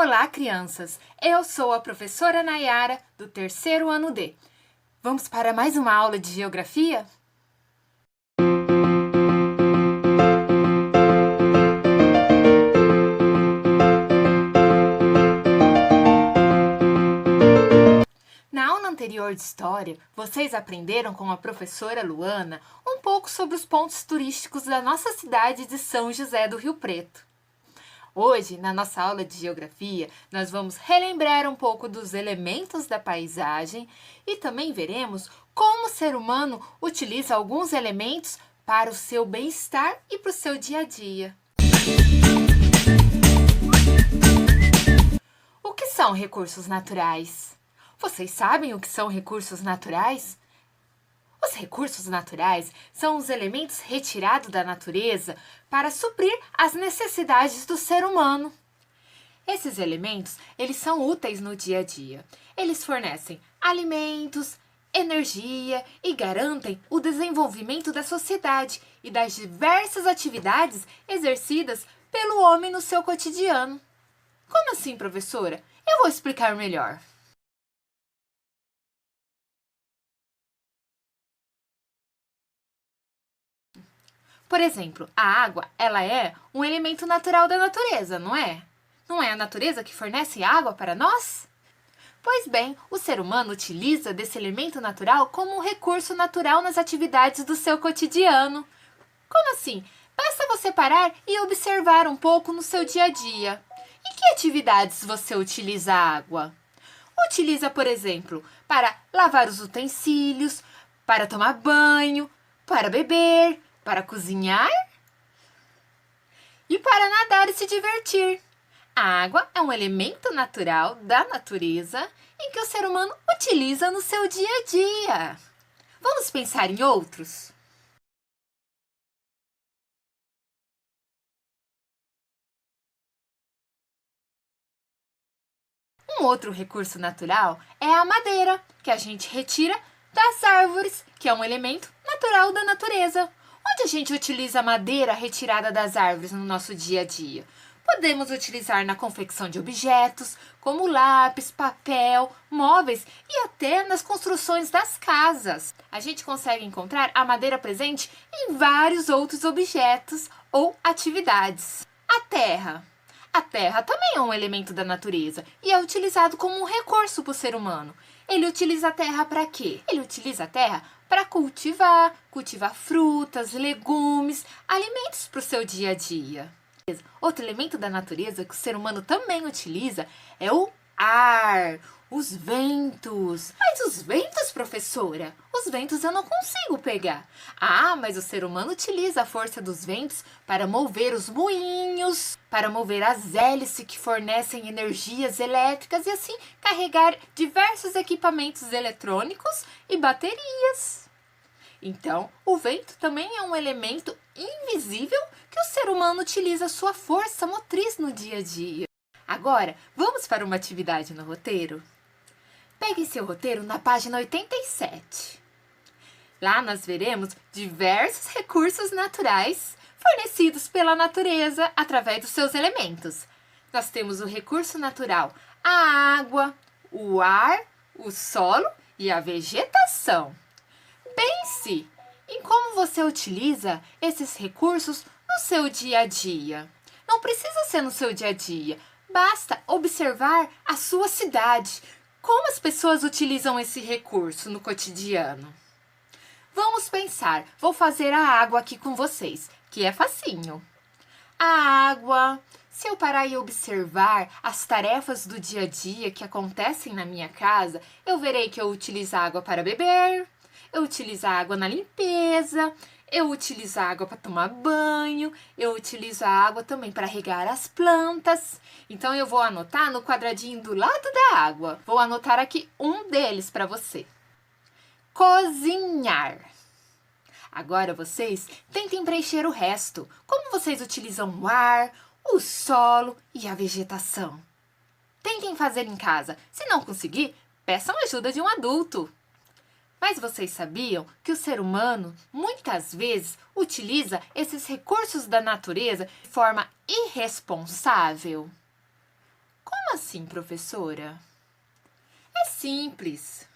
Olá, crianças! Eu sou a professora Nayara, do terceiro ano D. Vamos para mais uma aula de geografia? Na aula anterior de História, vocês aprenderam com a professora Luana um pouco sobre os pontos turísticos da nossa cidade de São José do Rio Preto. Hoje, na nossa aula de Geografia, nós vamos relembrar um pouco dos elementos da paisagem e também veremos como o ser humano utiliza alguns elementos para o seu bem-estar e para o seu dia a dia. O que são recursos naturais? Vocês sabem o que são recursos naturais? Os recursos naturais são os elementos retirados da natureza para suprir as necessidades do ser humano. Esses elementos, eles são úteis no dia a dia. Eles fornecem alimentos, energia e garantem o desenvolvimento da sociedade e das diversas atividades exercidas pelo homem no seu cotidiano. Como assim, professora? Eu vou explicar melhor. Por exemplo, a água, ela é um elemento natural da natureza, não é? Não é a natureza que fornece água para nós? Pois bem, o ser humano utiliza desse elemento natural como um recurso natural nas atividades do seu cotidiano. Como assim? Basta você parar e observar um pouco no seu dia a dia. Em que atividades você utiliza a água? Utiliza, por exemplo, para lavar os utensílios, para tomar banho, para beber, para cozinhar e para nadar e se divertir. A água é um elemento natural da natureza em que o ser humano utiliza no seu dia a dia. Vamos pensar em outros? Um outro recurso natural é a madeira, que a gente retira das árvores, que é um elemento natural da natureza. Onde a gente utiliza a madeira retirada das árvores no nosso dia a dia? Podemos utilizar na confecção de objetos, como lápis, papel, móveis e até nas construções das casas. A gente consegue encontrar a madeira presente em vários outros objetos ou atividades. A terra. A terra também é um elemento da natureza e é utilizado como um recurso para o ser humano. Ele utiliza a terra para quê? Ele utiliza a terra para cultivar frutas, legumes, alimentos para o seu dia a dia. Outro elemento da natureza que o ser humano também utiliza é o ar, os ventos. Mas os ventos, professora? Os ventos eu não consigo pegar. Ah, mas o ser humano utiliza a força dos ventos para mover os moinhos, para mover as hélices que fornecem energias elétricas e assim carregar diversos equipamentos eletrônicos e baterias. Então, o vento também é um elemento invisível que o ser humano utiliza sua força motriz no dia a dia. Agora, vamos para uma atividade no roteiro? Pegue seu roteiro na página 87. Lá nós veremos diversos recursos naturais fornecidos pela natureza através dos seus elementos. Nós temos o recurso natural, a água, o ar, o solo e a vegetação. Pense em como você utiliza esses recursos no seu dia a dia. Não precisa ser no seu dia a dia, basta observar a sua cidade, como as pessoas utilizam esse recurso no cotidiano. Vamos pensar, vou fazer a água aqui com vocês, que é facinho. A água, se eu parar e observar as tarefas do dia a dia que acontecem na minha casa, eu verei que eu utilizo a água para beber, eu utilizo a água na limpeza, eu utilizo a água para tomar banho, eu utilizo a água também para regar as plantas. Então, eu vou anotar no quadradinho do lado da água. Vou anotar aqui um deles para você. Cozinhar. Agora, vocês tentem preencher o resto. Como vocês utilizam o ar, o solo e a vegetação? Tentem fazer em casa. Se não conseguir, peçam ajuda de um adulto. Mas vocês sabiam que o ser humano, muitas vezes, utiliza esses recursos da natureza de forma irresponsável? Como assim, professora? É simples.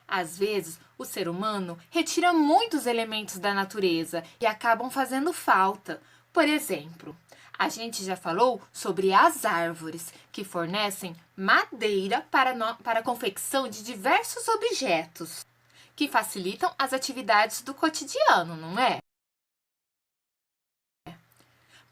Às vezes, o ser humano retira muitos elementos da natureza e acabam fazendo falta. Por exemplo, a gente já falou sobre as árvores, que fornecem madeira para a confecção de diversos objetos, que facilitam as atividades do cotidiano, não é?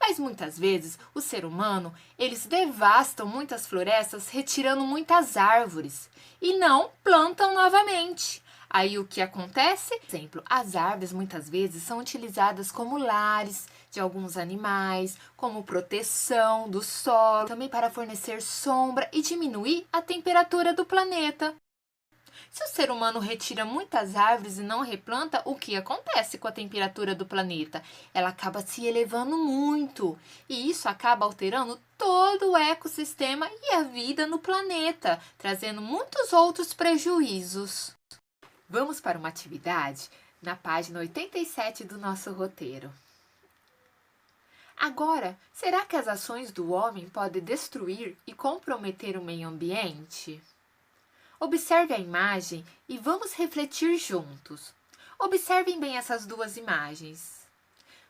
Mas muitas vezes o ser humano, eles devastam muitas florestas retirando muitas árvores e não plantam novamente. Aí o que acontece? Por exemplo, as árvores muitas vezes são utilizadas como lares de alguns animais, como proteção do solo, também para fornecer sombra e diminuir a temperatura do planeta. Se o ser humano retira muitas árvores e não replanta, o que acontece com a temperatura do planeta? Ela acaba se elevando muito e isso acaba alterando todo o ecossistema e a vida no planeta, trazendo muitos outros prejuízos. Vamos para uma atividade na página 87 do nosso roteiro. Agora, será que as ações do homem podem destruir e comprometer o meio ambiente? Observe a imagem e vamos refletir juntos. Observem bem essas duas imagens.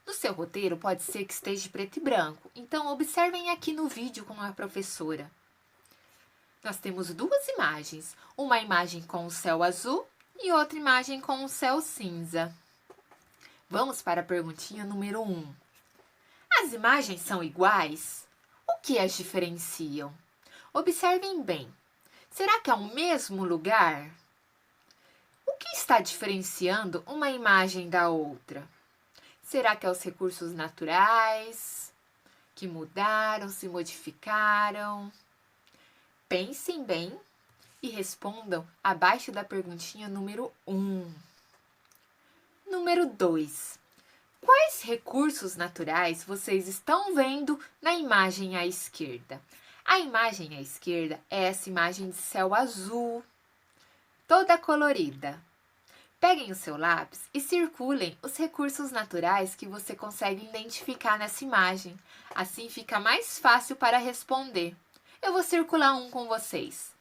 No seu roteiro pode ser que esteja preto e branco, então observem aqui no vídeo com a professora. Nós temos duas imagens, uma imagem com o céu azul e outra imagem com o céu cinza. Vamos para a perguntinha número 1. As imagens são iguais? O que as diferenciam? Observem bem. Será que é o mesmo lugar? O que está diferenciando uma imagem da outra? Será que é os recursos naturais que mudaram, se modificaram? Pensem bem e respondam abaixo da perguntinha número 1. Número 2. Quais recursos naturais vocês estão vendo na imagem à esquerda? A imagem à esquerda é essa imagem de céu azul, toda colorida. Peguem o seu lápis e circulem os recursos naturais que você consegue identificar nessa imagem. Assim fica mais fácil para responder. Eu vou circular um com vocês.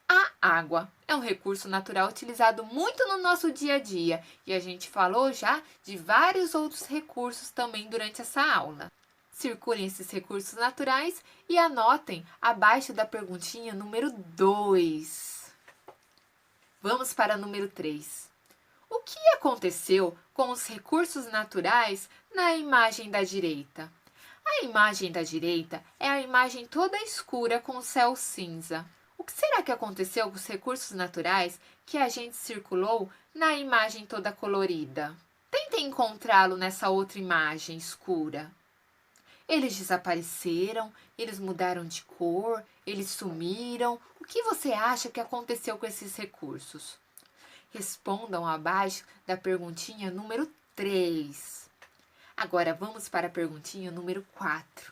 A água é um recurso natural utilizado muito no nosso dia a dia e a gente falou já de vários outros recursos também durante essa aula. Circulem esses recursos naturais e anotem abaixo da perguntinha número 2. Vamos para número 3. O que aconteceu com os recursos naturais na imagem da direita? A imagem da direita é a imagem toda escura com o céu cinza. O que será que aconteceu com os recursos naturais que a gente circulou na imagem toda colorida? Tentem encontrá-lo nessa outra imagem escura. Eles desapareceram, eles mudaram de cor, eles sumiram. O que você acha que aconteceu com esses recursos? Respondam abaixo da perguntinha número 3. Agora vamos para a perguntinha número 4.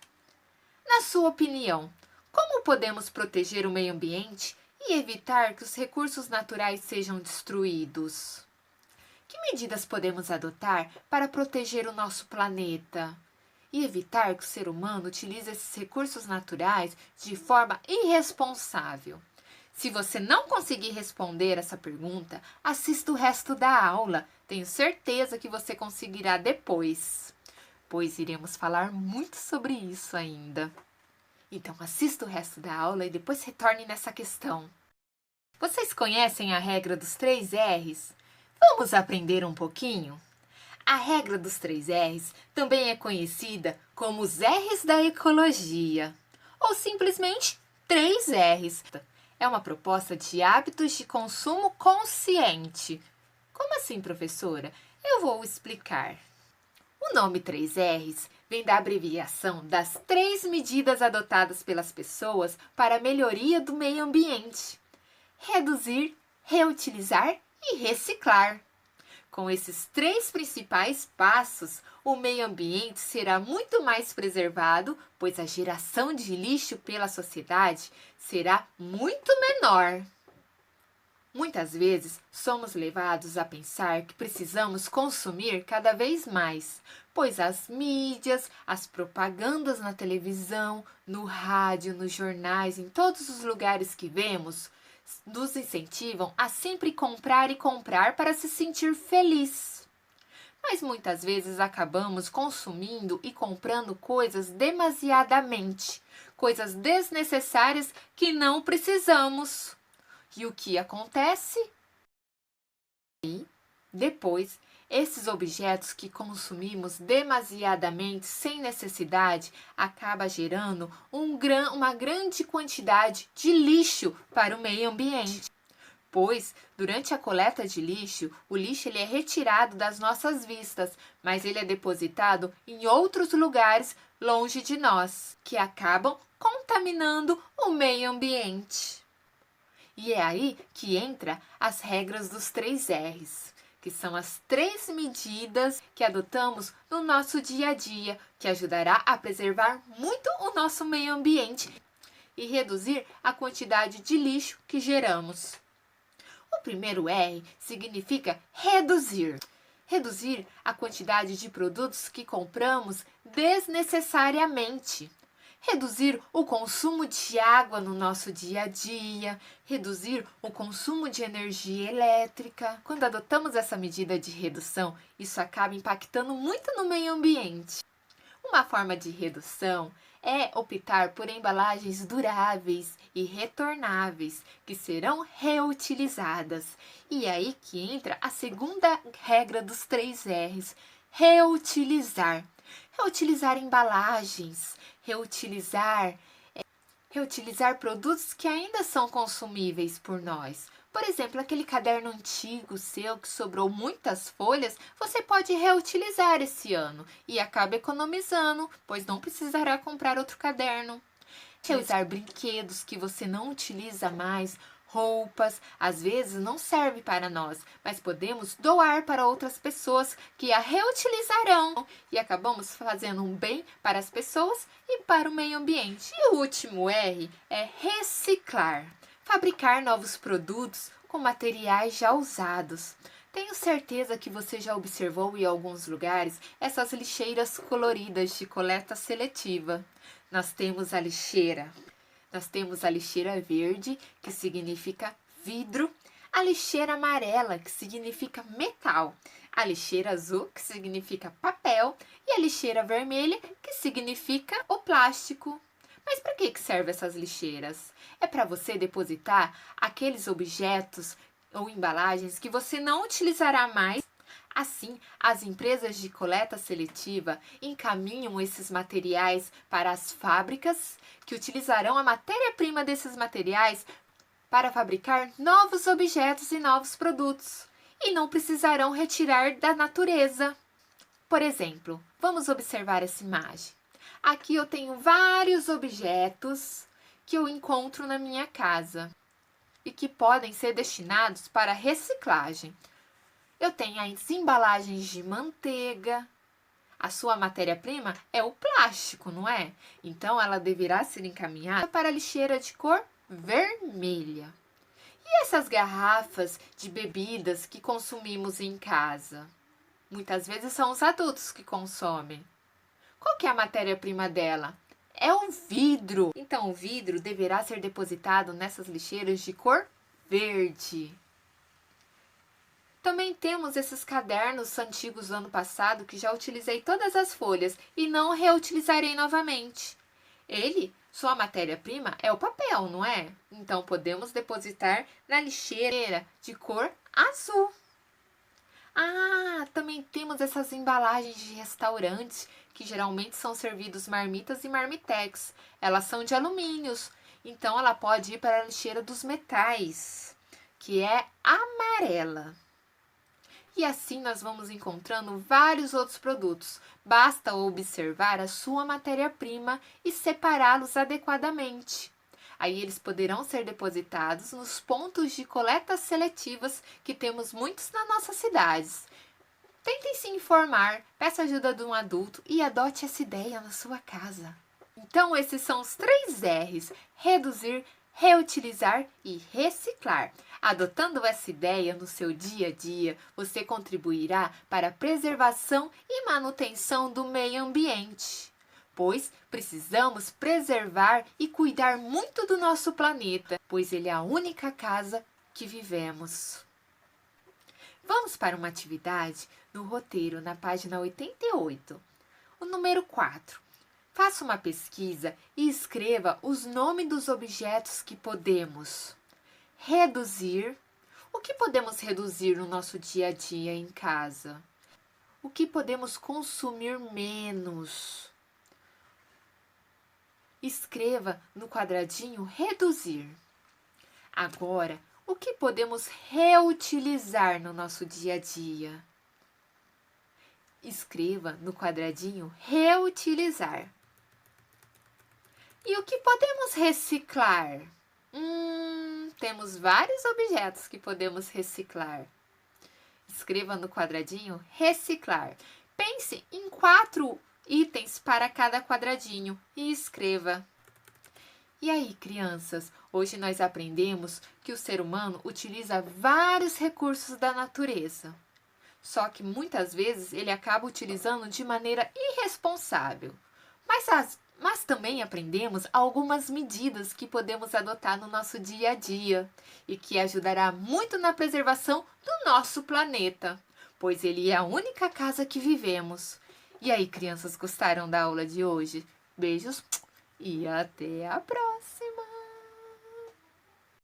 Na sua opinião, como podemos proteger o meio ambiente e evitar que os recursos naturais sejam destruídos? Que medidas podemos adotar para proteger o nosso planeta e evitar que o ser humano utilize esses recursos naturais de forma irresponsável? Se você não conseguir responder essa pergunta, assista o resto da aula. Tenho certeza que você conseguirá depois, pois iremos falar muito sobre isso ainda. Então, assista o resto da aula e depois retorne nessa questão. Vocês conhecem a regra dos 3 R's? Vamos aprender um pouquinho? A regra dos 3 R's também é conhecida como os R's da ecologia, ou simplesmente 3 R's. É uma proposta de hábitos de consumo consciente. Como assim, professora? Eu vou explicar. O nome 3 R's vem da abreviação das 3 medidas adotadas pelas pessoas para a melhoria do meio ambiente: reduzir, reutilizar e reciclar. Com esses 3 principais passos, o meio ambiente será muito mais preservado, pois a geração de lixo pela sociedade será muito menor. Muitas vezes somos levados a pensar que precisamos consumir cada vez mais, pois as mídias, as propagandas na televisão, no rádio, nos jornais, em todos os lugares que vemos, nos incentivam a sempre comprar e comprar para se sentir feliz. Mas muitas vezes acabamos consumindo e comprando coisas demasiadamente, coisas desnecessárias que não precisamos. E o que acontece? E depois, esses objetos que consumimos demasiadamente sem necessidade acaba gerando uma grande quantidade de lixo para o meio ambiente. Pois, durante a coleta de lixo, o lixo ele é retirado das nossas vistas, mas ele é depositado em outros lugares longe de nós, que acabam contaminando o meio ambiente. E é aí que entra as regras dos 3 R's, que são as 3 medidas que adotamos no nosso dia a dia, que ajudará a preservar muito o nosso meio ambiente e reduzir a quantidade de lixo que geramos. O primeiro R significa reduzir. Reduzir a quantidade de produtos que compramos desnecessariamente. Reduzir o consumo de água no nosso dia a dia, reduzir o consumo de energia elétrica. Quando adotamos essa medida de redução, isso acaba impactando muito no meio ambiente. Uma forma de redução é optar por embalagens duráveis e retornáveis, que serão reutilizadas. E é aí que entra a segunda regra dos 3 R's, reutilizar. Reutilizar embalagens, reutilizar produtos que ainda são consumíveis por nós. Por exemplo, aquele caderno antigo seu que sobrou muitas folhas, você pode reutilizar esse ano e acaba economizando, pois não precisará comprar outro caderno. Reutilizar brinquedos que você não utiliza mais, roupas, às vezes não serve para nós, mas podemos doar para outras pessoas que a reutilizarão e acabamos fazendo um bem para as pessoas e para o meio ambiente. E o último R é reciclar. Fabricar novos produtos com materiais já usados. Tenho certeza que você já observou em alguns lugares essas lixeiras coloridas de coleta seletiva. Nós temos a lixeira verde, que significa vidro, a lixeira amarela, que significa metal, a lixeira azul, que significa papel, e a lixeira vermelha, que significa o plástico. Mas para que servem essas lixeiras? É para você depositar aqueles objetos ou embalagens que você não utilizará mais. Assim, as empresas de coleta seletiva encaminham esses materiais para as fábricas, que utilizarão a matéria-prima desses materiais para fabricar novos objetos e novos produtos, e não precisarão retirar da natureza. Por exemplo, vamos observar essa imagem. Aqui eu tenho vários objetos que eu encontro na minha casa e que podem ser destinados para reciclagem. Eu tenho as embalagens de manteiga. A sua matéria-prima é o plástico, não é? Então, ela deverá ser encaminhada para a lixeira de cor vermelha. E essas garrafas de bebidas que consumimos em casa? Muitas vezes são os adultos que consomem. Qual que é a matéria-prima dela? É o vidro. Então, o vidro deverá ser depositado nessas lixeiras de cor verde. Também temos esses cadernos antigos do ano passado que já utilizei todas as folhas e não reutilizarei novamente. Sua matéria-prima é o papel, não é? Então, podemos depositar na lixeira de cor azul. Também temos essas embalagens de restaurantes, que geralmente são servidos marmitas e marmitex. Elas são de alumínios, então ela pode ir para a lixeira dos metais, que é amarela. E assim nós vamos encontrando vários outros produtos. Basta observar a sua matéria-prima e separá-los adequadamente. Aí eles poderão ser depositados nos pontos de coleta seletivas, que temos muitos nas nossas cidades. Tentem se informar, peça ajuda de um adulto e adote essa ideia na sua casa. Então, esses são os 3 R's: reduzir, reutilizar e reciclar. Adotando essa ideia no seu dia a dia, você contribuirá para a preservação e manutenção do meio ambiente, pois precisamos preservar e cuidar muito do nosso planeta, pois ele é a única casa que vivemos. Vamos para uma atividade no roteiro, na página 88. O número 4. Faça uma pesquisa e escreva os nomes dos objetos que podemos reduzir. O que podemos reduzir no nosso dia a dia em casa? O que podemos consumir menos? Escreva no quadradinho reduzir. Agora, o que podemos reutilizar no nosso dia a dia? Escreva no quadradinho reutilizar. E o que podemos reciclar? Temos vários objetos que podemos reciclar. Escreva no quadradinho reciclar. Pense em 4 itens para cada quadradinho e escreva. E aí, crianças, hoje nós aprendemos que o ser humano utiliza vários recursos da natureza. Só que muitas vezes ele acaba utilizando de maneira irresponsável. Mas também aprendemos algumas medidas que podemos adotar no nosso dia a dia e que ajudará muito na preservação do nosso planeta, pois ele é a única casa que vivemos. E aí, crianças, gostaram da aula de hoje? Beijos e até a próxima!